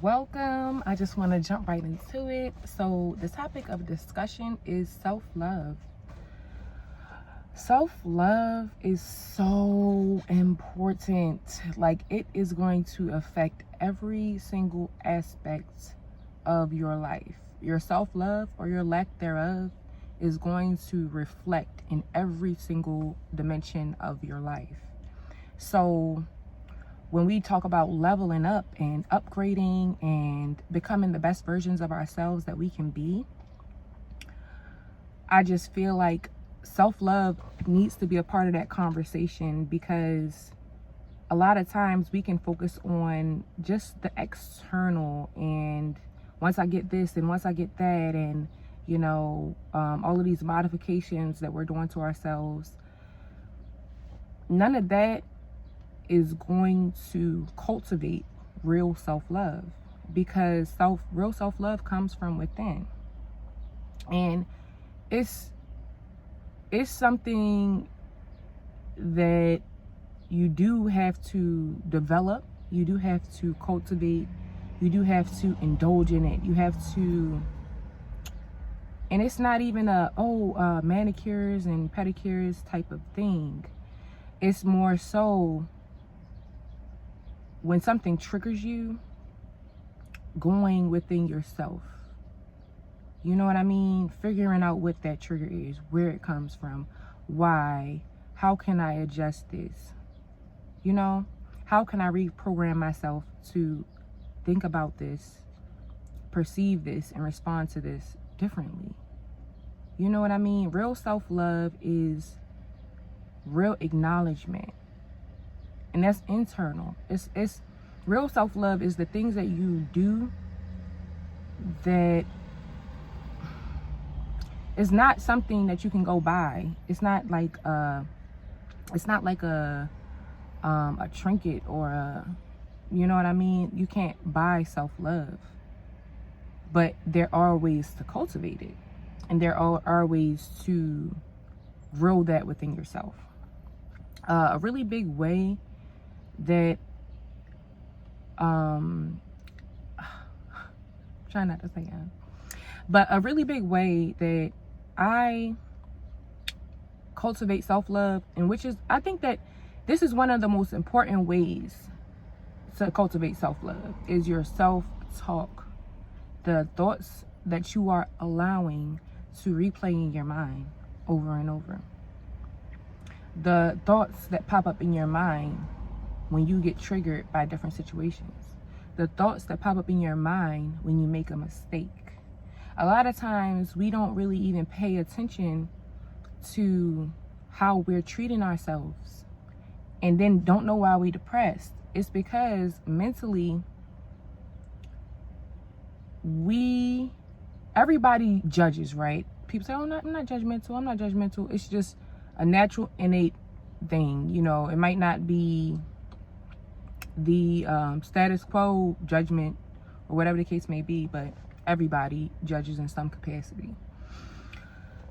Welcome. I just want to jump right into it. So the topic of discussion is self-love. Self-love is so important. Like, it is going to affect every single aspect of your life. Your self-love, or your lack thereof, is going to reflect in every single dimension of your life. So when we talk about leveling up and upgrading and becoming the best versions of ourselves that we can be, I just feel like self-love needs to be a part of that conversation, because a lot of times we can focus on just the external, and once I get this and once I get that, and all of these modifications that we're doing to ourselves. None of that is going to cultivate real self-love, because real self-love comes from within, and it's something that you do have to develop, you do have to cultivate, you do have to indulge in it, you have to. And it's not even manicures and pedicures type of thing. It's more so when something triggers you, going within yourself. You know what I mean? Figuring out what that trigger is, where it comes from, why, how can I adjust this? How can I reprogram myself to think about this, perceive this, and respond to this differently? You know what I mean? Real self-love is real acknowledgement. And that's internal. It's real self-love is the things that you do that is not something that you can go by. It's not like a trinket or you know what I mean? You can't buy self-love. But there are ways to cultivate it. And there are ways to grow that within yourself. A really big way that try not to say but a really big way that I cultivate self-love, and which is, I think that this is one of the most important ways to cultivate self-love, is your self-talk. The thoughts that you are allowing to replay in your mind over and over. The thoughts that pop up in your mind when you get triggered by different situations. The thoughts that pop up in your mind when you make a mistake. A lot of times we don't really even pay attention to how we're treating ourselves, and then don't know why we're depressed. It's because mentally everybody judges, right? People say, I'm not judgmental. It's just a natural, innate thing. It might not be the status quo judgment or whatever the case may be, but everybody judges in some capacity.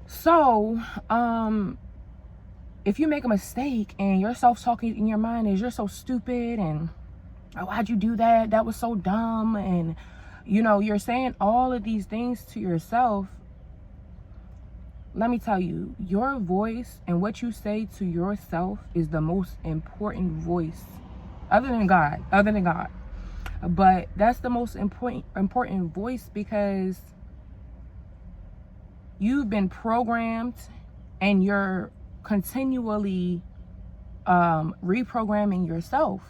So if you make a mistake and your self-talking in your mind is, you're so stupid, and why'd you do that, that was so dumb, and you're saying all of these things to yourself. Let me tell you, your voice and what you say to yourself is the most important voice, other than God. But that's the most important voice, because you've been programmed, and you're continually reprogramming yourself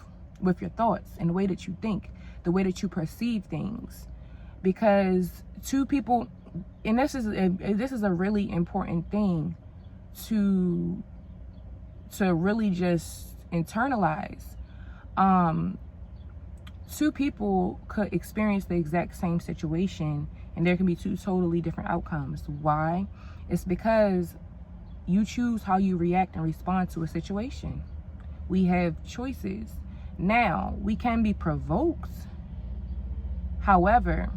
with your thoughts and the way that you think, the way that you perceive things. Because two people, and this is a really important thing to really just internalize. Two people could experience the exact same situation, and there can be two totally different outcomes. Why? It's because you choose how you react and respond to a situation. We have choices. Now, we can be provoked. However,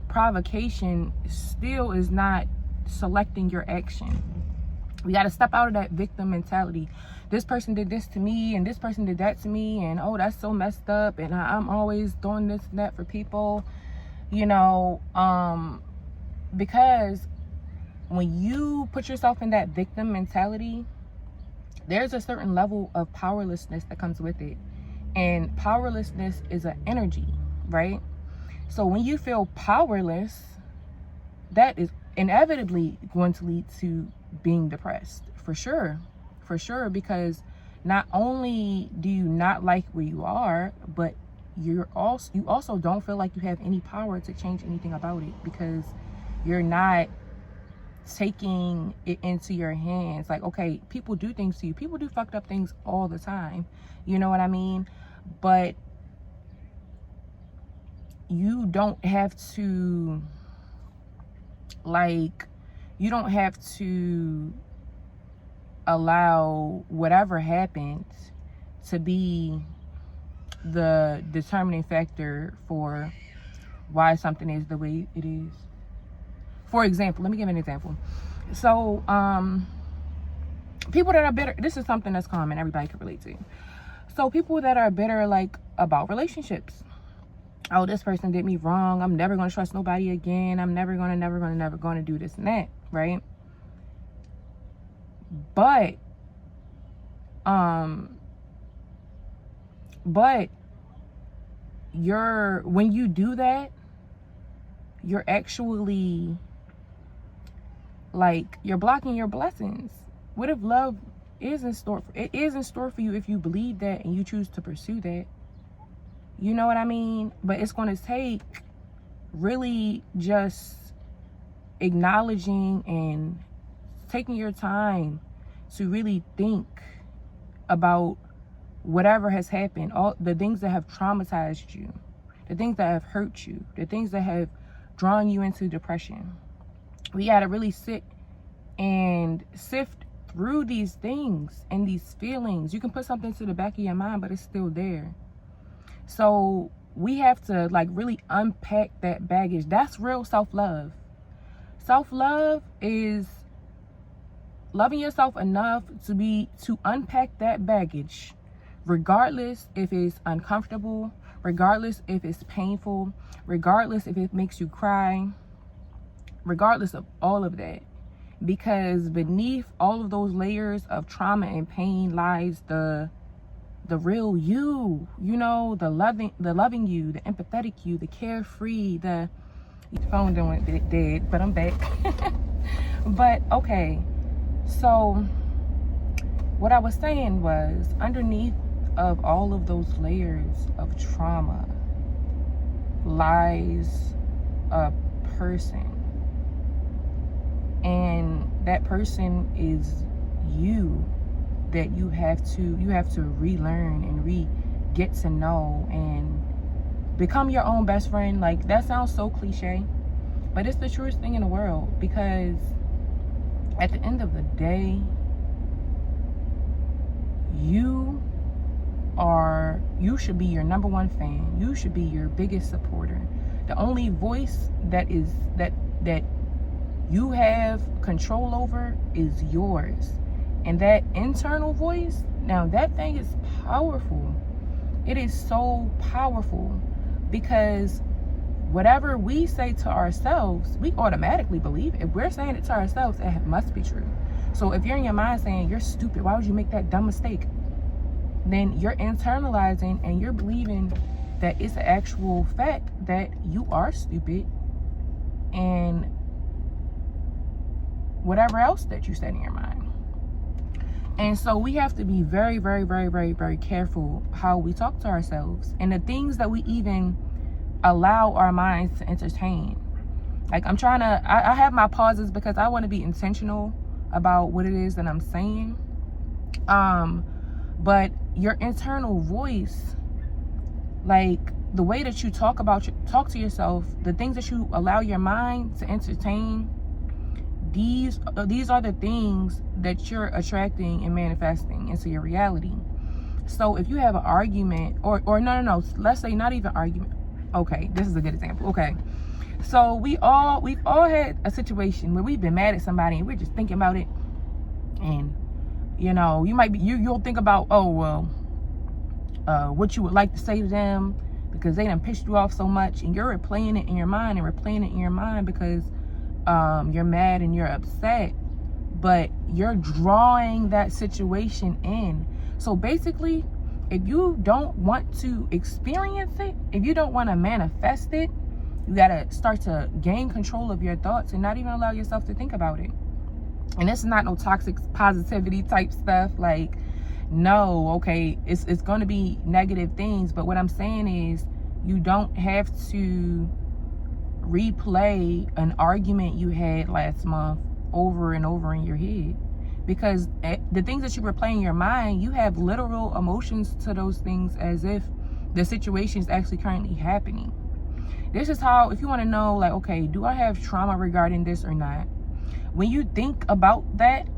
provocation still is not selecting your action. We got to step out of that victim mentality. This person did this to me and this person did that to me, and oh, that's so messed up, and I'm always doing this and that for people, you know, because when you put yourself in that victim mentality, there's a certain level of powerlessness that comes with it. And powerlessness is an energy, right? So when you feel powerless, that is inevitably going to lead to being depressed, for sure, because not only do you not like where you are, but you also don't feel like you have any power to change anything about it, because you're not taking it into your hands. Like, okay, people do things to you, people do fucked up things all the time, you know what I mean? But you don't have to, like, you don't have to allow whatever happens to be the determining factor for why something is the way it is. For example, let me give an example. So, people that are bitter, this is something that's common, everybody can relate to. So people that are bitter, like, about relationships. Oh, this person did me wrong. I'm never going to trust nobody again. I'm never going to do this and that, right? But when you do that, you're actually, like, you're blocking your blessings. What if love is in store? It is in store for you if you believe that and you choose to pursue that. You know what I mean? But it's going to take really just acknowledging and taking your time to really think about whatever has happened, all the things that have traumatized you, the things that have hurt you, the things that have drawn you into depression. We got to really sit and sift through these things and these feelings. You can put something to the back of your mind, but it's still there. So we have to, like, really unpack that baggage. That's real self-love. Self-love is loving yourself enough to unpack that baggage, regardless if it's uncomfortable, regardless if it's painful, regardless if it makes you cry, regardless of all of that. Because beneath all of those layers of trauma and pain lies the real you, you know, the loving you, the empathetic you, the carefree, the phone done went dead, but I'm back. But okay, so what I was saying was, underneath of all of those layers of trauma lies a person, and that person is you, that you have to relearn and get to know and become your own best friend. Like, that sounds so cliche, but it's the truest thing in the world, because at the end of the day, you should be your number one fan. You should be your biggest supporter. The only voice that you have control over is yours. And that internal voice, now that thing is powerful. It is so powerful, because whatever we say to ourselves, we automatically believe it. If we're saying it to ourselves, it must be true. So if you're in your mind saying, you're stupid, why would you make that dumb mistake? Then you're internalizing and you're believing that it's an actual fact that you are stupid, and whatever else that you said in your mind. And so we have to be very, very, very, very, very careful how we talk to ourselves and the things that we even allow our minds to entertain. Like, I have my pauses because I want to be intentional about what it is that I'm saying. But your internal voice, like the way that you talk to yourself, the things that you allow your mind to entertain, these are the things that you're attracting and manifesting into your reality. So if you have an argument, or no, let's say not even argument. Okay, this is a good example. Okay, so we've all had a situation where we've been mad at somebody and we're just thinking about it, And you know, you might be you'll think about, oh well, what you would like to say to them because they done pissed you off so much, and you're replaying it in your mind and replaying it in your mind because you're mad and you're upset, but you're drawing that situation in. So basically, if you don't want to experience it, if you don't want to manifest it, you gotta start to gain control of your thoughts and not even allow yourself to think about it. And this is not no toxic positivity type stuff. Like, no, okay, it's going to be negative things. But what I'm saying is, you don't have to replay an argument you had last month over and over in your head. Because the things that you replay in your mind, you have literal emotions to those things as if the situation is actually currently happening. This is how, if you want to know, like, okay, do I have trauma regarding this or not? When you think about that,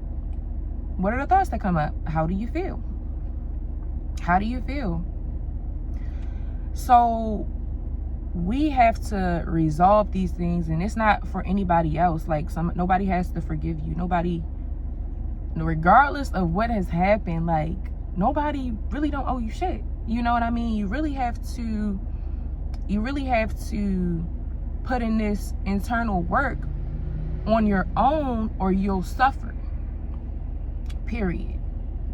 what are the thoughts that come up? How do you feel? How do you feel? So we have to resolve these things, and it's not for anybody else. Like, nobody has to forgive you. Nobody, regardless of what has happened, like, nobody really don't owe you shit. You know what I mean? You really have to put in this internal work on your own, or you'll suffer. Period.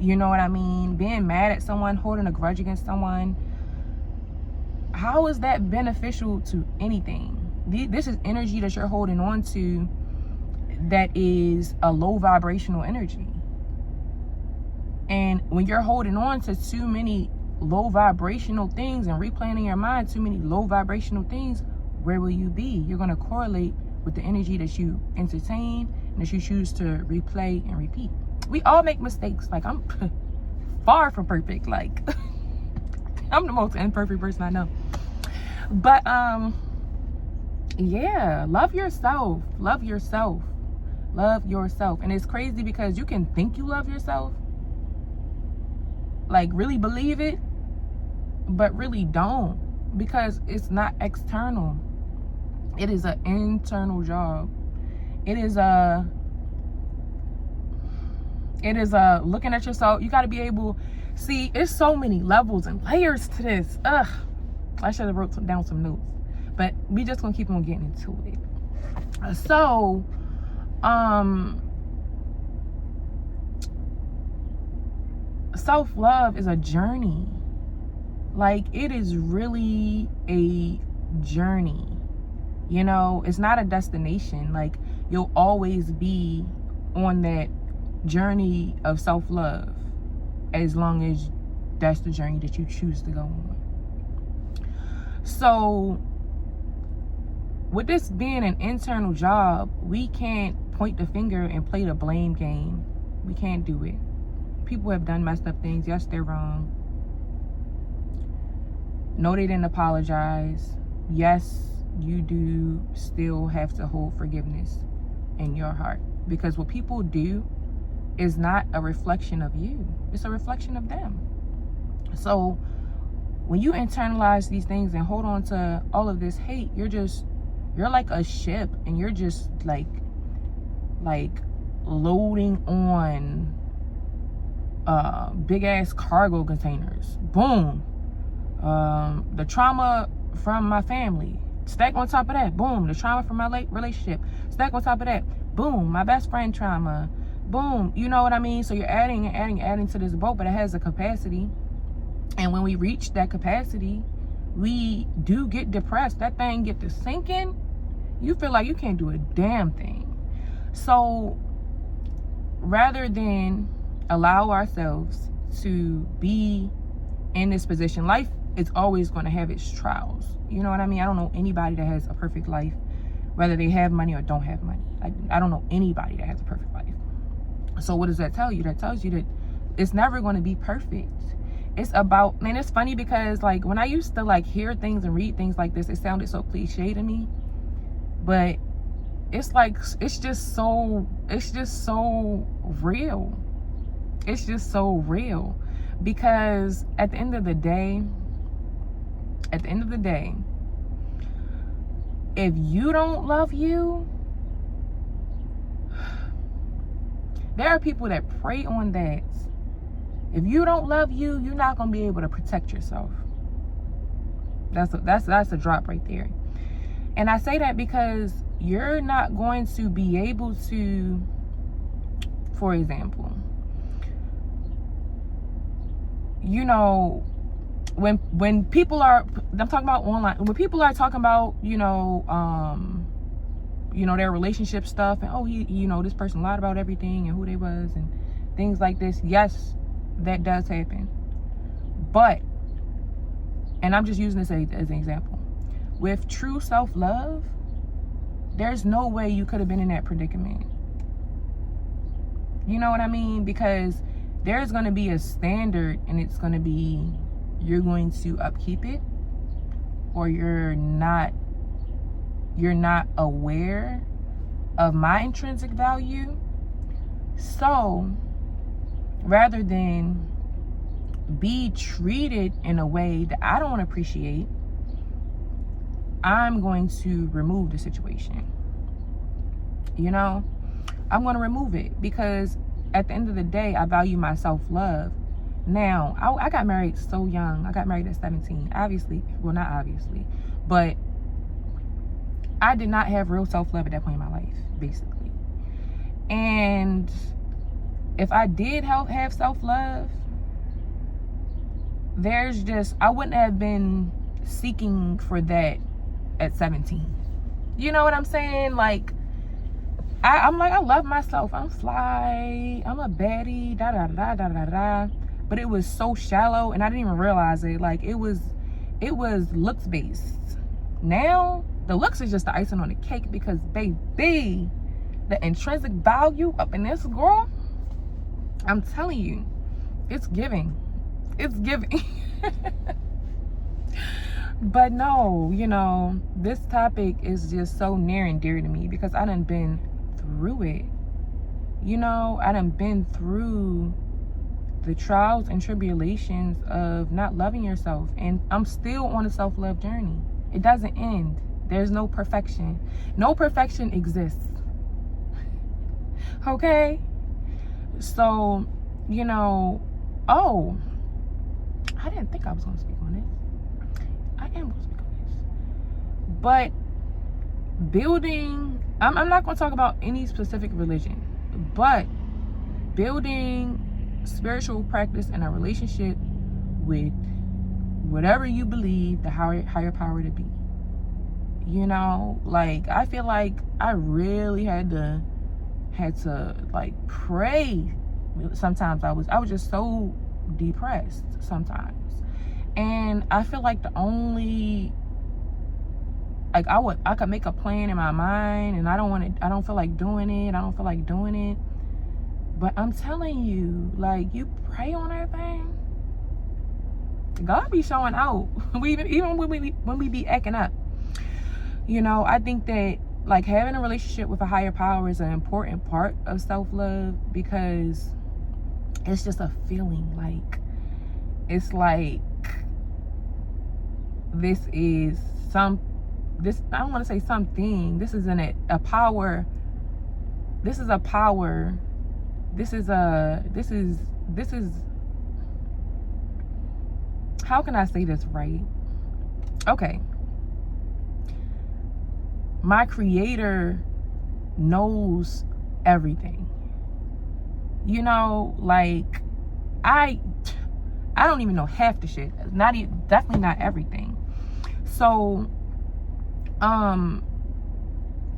You know what I mean? Being mad at someone, holding a grudge against someone, how is that beneficial to anything? This is energy that you're holding on to that is a low vibrational energy. And when you're holding on to too many low vibrational things and replaying in your mind too many low vibrational things, where will you be? You're going to correlate with the energy that you entertain and that you choose to replay and repeat. We all make mistakes. Like, I'm far from perfect. Like, I'm the most imperfect person I know. But yeah, love yourself. Love yourself. Love yourself. And it's crazy because you can think you love yourself, like really believe it, but really don't, because it's not external. It is an internal job. It is a looking at yourself. You got to be able, see, it's so many levels and layers to this. I should have wrote down some notes, but we just gonna keep on getting into it. So self-love is a journey. Like, it is really a journey. You know, it's not a destination. Like, you'll always be on that journey of self-love as long as that's the journey that you choose to go on. So with this being an internal job, we can't point the finger and play the blame game. We can't do it. People have done messed up things. Yes, they're wrong. No, they didn't apologize. Yes, you do still have to hold forgiveness in your heart, because what people do is not a reflection of you. It's a reflection of them. So when you internalize these things and hold on to all of this hate, you're like a ship, and you're just like loading on big ass cargo containers. Boom. The trauma from my family, stack on top of that. Boom. The trauma from my relationship, stack on top of that. Boom. My best friend trauma. Boom. You know what I mean? So you're adding and adding to this boat, but it has a capacity. And when we reach that capacity, we do get depressed. That thing get to sinking. You feel like you can't do a damn thing. So rather than allow ourselves to be in this position, life is always going to have its trials. You know what I mean? I don't know anybody that has a perfect life, whether they have money or don't have money. I don't know anybody that has a perfect life. So what does that tell you? That tells you that it's never going to be perfect. It's about, and it's funny because like when I used to like hear things and read things like this, it sounded so cliche to me, but it's like, it's just so real. It's just so real, because at the end of the day, if you don't love you, There are people that prey on that. If you don't love you, you're not going to be able to protect yourself. That's a drop right there. And I say that because you're not going to be able to, for example, you know, when people are, I'm talking about online, when people are talking about, their relationship stuff, and oh, this person lied about everything and who they was and things like this. Yes, that does happen. But, and I'm just using this as an example, with true self-love, there's no way you could have been in that predicament. You know what I mean? Because there's going to be a standard, and it's going to be, you're going to upkeep it, or you're not aware of my intrinsic value. So rather than be treated in a way that I don't appreciate, I'm going to remove the situation. I'm going to remove it, because at the end of the day, I value my self-love. Now, I got married so young. I got married at 17. Well, not obviously, but I did not have real self-love at that point in my life, basically. And if I did have self-love, I wouldn't have been seeking for that at 17. You know what I'm saying? Like, I'm like, I love myself. I'm fly. I'm a baddie. Da da da da da da. But it was so shallow, and I didn't even realize it. Like, it was looks based. Now the looks is just the icing on the cake, because baby, the intrinsic value up in this girl, I'm telling you, it's giving. It's giving. But no, this topic is just so near and dear to me, because I done been through it. I done been through the trials and tribulations of not loving yourself, and I'm still on a self-love journey. It doesn't end. There's no perfection. No perfection exists. Okay? So, oh, I didn't think I was going to speak on this. I am going to speak on this. But building, I'm not going to talk about any specific religion, but building spiritual practice and a relationship with whatever you believe the higher power to be. Like, I feel like I really had to like pray. Sometimes I was just so depressed sometimes, and I feel like the only, like, I could make a plan in my mind, and I don't feel like doing it. But I'm telling you, like, you pray on everything, God be showing out. Even when we be acting up. I think that, like, having a relationship with a higher power is an important part of self-love, because it's just a feeling. Like, it's like, I don't want to say something. This isn't a power. This is a power. This is how can I say this right? Okay. My creator knows everything. Like, I don't even know half the shit. Definitely not everything. So,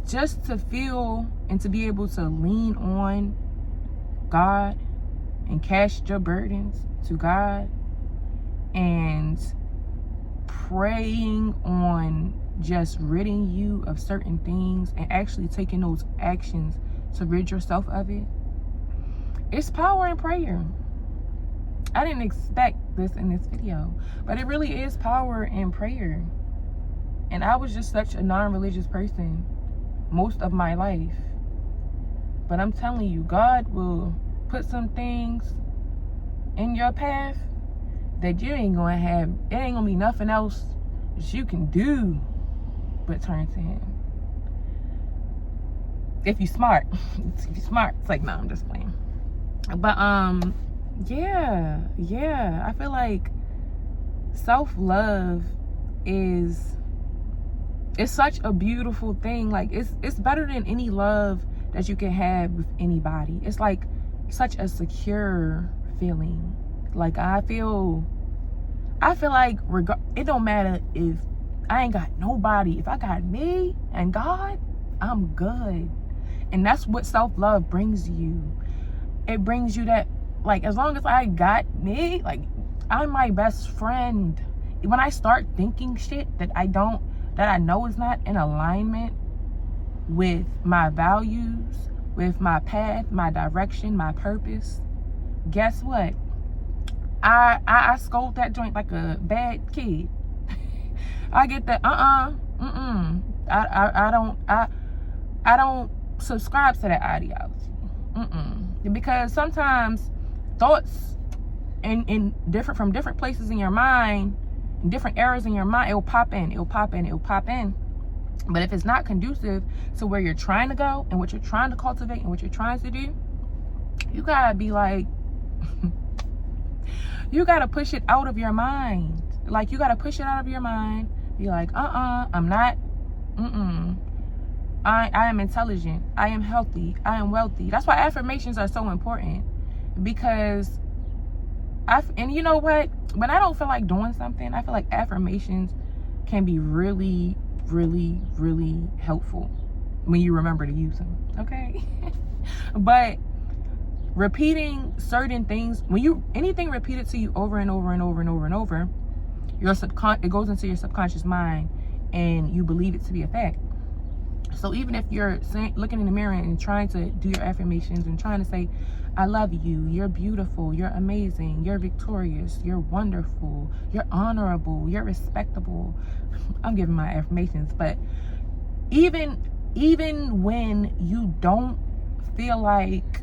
just to feel and to be able to lean on God and cast your burdens to God, and praying on just ridding you of certain things, and actually taking those actions to rid yourself of it. It's power in prayer. I didn't expect this in this video, but it really is power in prayer. And I was just such a non-religious person most of my life. But I'm telling you, God will put some things in your path that you ain't gonna have. It ain't gonna be nothing else that you can do but turn to Him. If you smart. If you smart. It's like, no, I'm just playing. But yeah, I feel like self-love is such a beautiful thing. Like it's better than any love that you can have with anybody. It's like such a secure feeling. Like I feel like it don't matter if I ain't got nobody. If I got me and God, I'm good. And that's what self-love brings you. It brings you that, like, as long as I got me, like, I'm my best friend. When I start thinking shit that I know is not in alignment with my values, with my path, my direction, my purpose, guess what? I scold that joint like a bad kid. I get that I don't subscribe to that ideology. Because sometimes thoughts in different places in your mind, in different areas in your mind, it'll pop in. But if it's not conducive to where you're trying to go and what you're trying to cultivate and what you're trying to do, you gotta be like, you gotta push it out of your mind. Like, you gotta push it out of your mind. Be like, I'm not, I am intelligent. I am healthy. I am wealthy. That's why affirmations are so important. Because and you know what? When I don't feel like doing something, I feel like affirmations can be really, really, really helpful when you remember to use them. Okay? But repeating certain things, anything repeated to you over and over and over and over and over, it goes into your subconscious mind and you believe it to be a fact. So even if you're looking in the mirror and trying to do your affirmations and trying to say, I love you, you're beautiful, you're amazing, you're victorious, you're wonderful, you're honorable, you're respectable. I'm giving my affirmations, but even when you don't feel like,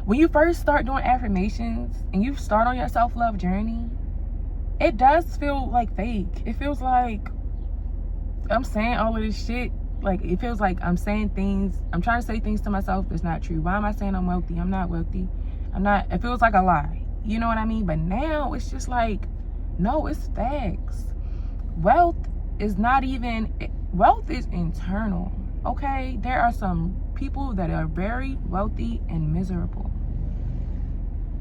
when you first start doing affirmations and you start on your self-love journey, it does feel like fake. It feels like I'm saying all of this shit. Like, it feels like I'm trying to say things to myself that's not true. Why am I saying I'm wealthy? I'm not wealthy. It feels like a lie. You know what I mean? But now it's just like, no, it's facts. Wealth is internal. Okay? There are some people that are very wealthy and miserable.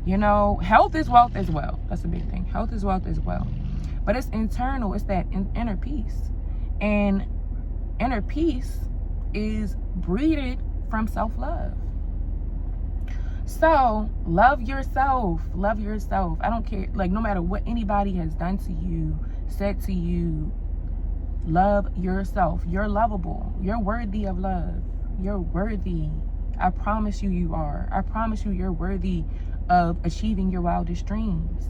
You know, health is wealth as well. That's a big thing. Health is wealth as well. But it's internal. It's that inner peace. And inner peace is breeded from self-love. So love yourself. Love yourself. I don't care. Like, no matter what anybody has done to you, said to you, love yourself. You're lovable. You're worthy of love. You're worthy. I promise you are. I promise you're worthy of achieving your wildest dreams.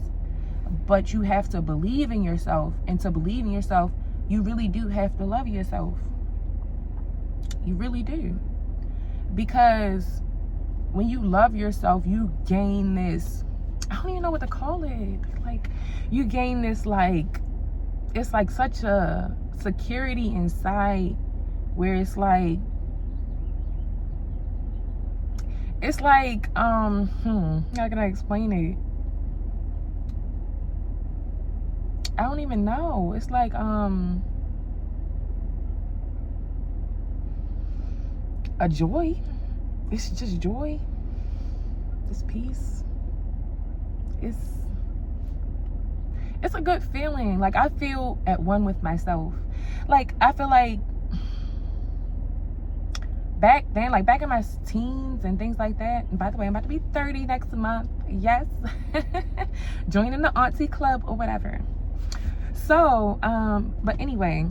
But you have to believe in yourself. And to believe in yourself, you really do have to love yourself. You really do. Because when you love yourself, you gain this, I don't even know what to call it. Like, you gain this, like, it's like such a security inside where it's like, how can I explain it? I don't even know. It's like, a joy. It's just joy. It's peace. It's a good feeling. Like, I feel at one with myself. Like, I feel like back then, like back in my teens and things like that. And by the way, I'm about to be 30 next month. Yes. Joining the auntie club or whatever. So, but anyway,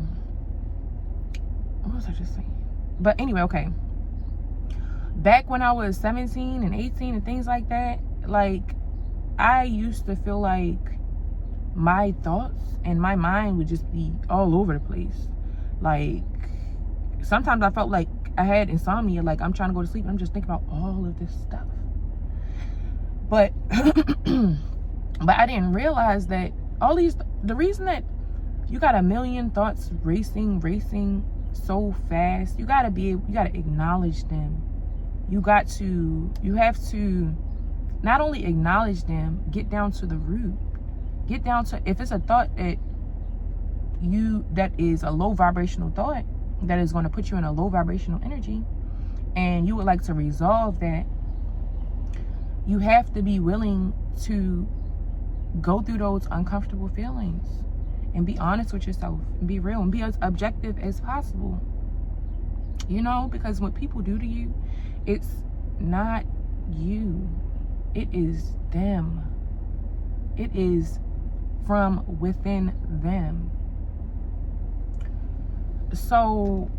what was I just saying? But anyway, okay. Back when I was 17 and 18 and things like that, like, I used to feel like my thoughts and my mind would just be all over the place. Like, sometimes I felt like I had insomnia. Like, I'm trying to go to sleep and I'm just thinking about all of this stuff. But but I didn't realize that the reason that You got a million thoughts racing so fast. You gotta acknowledge them. You have to not only acknowledge them, get down to the root. Get down to, if it's a thought that is a low vibrational thought, that is going to put you in a low vibrational energy, and you would like to resolve that, you have to be willing to go through those uncomfortable feelings and be honest with yourself and be real and be as objective as possible. You know, because what people do to you, it's not you. It is them. It is from within them. So,